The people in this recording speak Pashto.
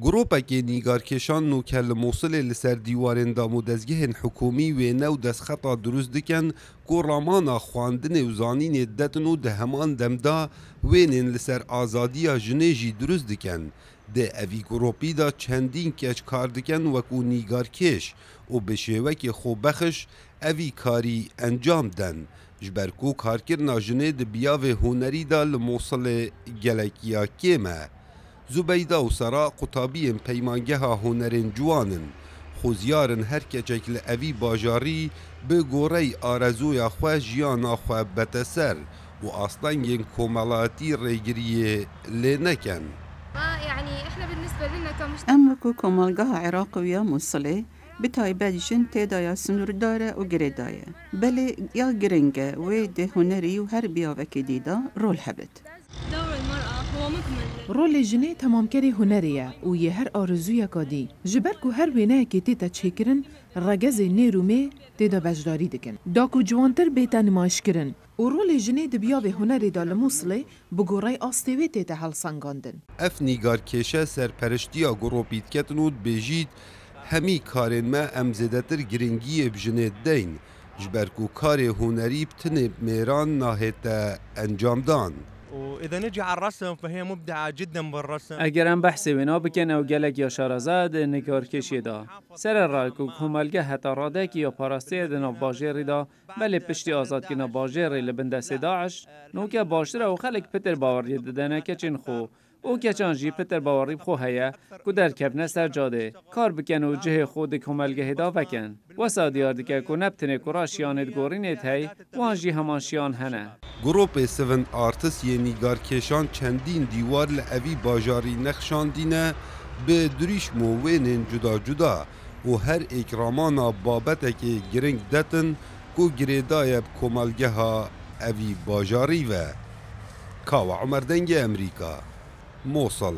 گروپکی نیگارکشان نوکل موصل لسر دیوارن دا مدزگهن حکومی و نو دستخطا دروست دکن که رامانا خواندن و زانین دتن و ده همان دمدا وینن لسر آزادیا جنیجی دروست دکن. ده اوی گروپی دا چندین کچ کار دکن وکو نیگارکش و بشیوک خوبخش اوی کاری انجام دن. جبرکو کارکرنا جنه ده بیاوه هنری دا لموصل گلکیا کیمه. زبیده و سرا قطابی پیمانگه ها هنرین جوانن خوزیارن هر کچک لعوی باجاری به گوری آرزوی خواه جیانا خواه بتسر و اصلا ین کومالاتی ریگریه لینکن. ام وکو کومالگاه عراق و یا موصله بتایبت جن تیدایا سنورداره و گریدایه بله یا گرنگه و ده هنری و هر بیاوکی دیدا رول هبت. رول جنه تمامکری هنریه و یه هر آرزوی کادی جبر که هر وینه که تیتا چکرن رگز نیرومه تیدا بجداری دکن داکو جوانتر بیتا نمایش کرن و رول جنه دبیا به هنری دا لموصله بگورای آستیوی تیتا حل سنگاندن اف نیگارکشه سرپرشتیا گروپیت کتنود بیجید همی کارن ما امزدتر گرنگی بجنه دین جبرکو کار هنری بتنه میران ناهیتا انجام دان. وإذا نجي على الرسم فهي مبدعة جدا بالرسم. اگر ام بحث وینا بکن او گلک یا شارزاد نگارکشی دا سر راکو کمالگه حتی رادک یا پاراسته دنا باجری دا بله پشتی آزاد که نا باجری لبنده داعش نو که باشتر او خلق پتر باوری ددنه که چین خو او که چانجی پتر باوری خو هیا که در کبنه سر جاده کار بکن و جه خود کمالگه دا وکن و سادیار دیگه که نبتنه کراشیانت گورینت هی وانجی همانشیان هنه. گروپ 7 آرتس یه نیگارکشان چندین دیوار لعوی باجاری نخشاندینه به دریش موینن جدا جدا و هر اکرامانا بابت که گرنگ دتن که گریدای کمالگه ها اوی باجاری و کاو عمر دنگ امریکا موصل.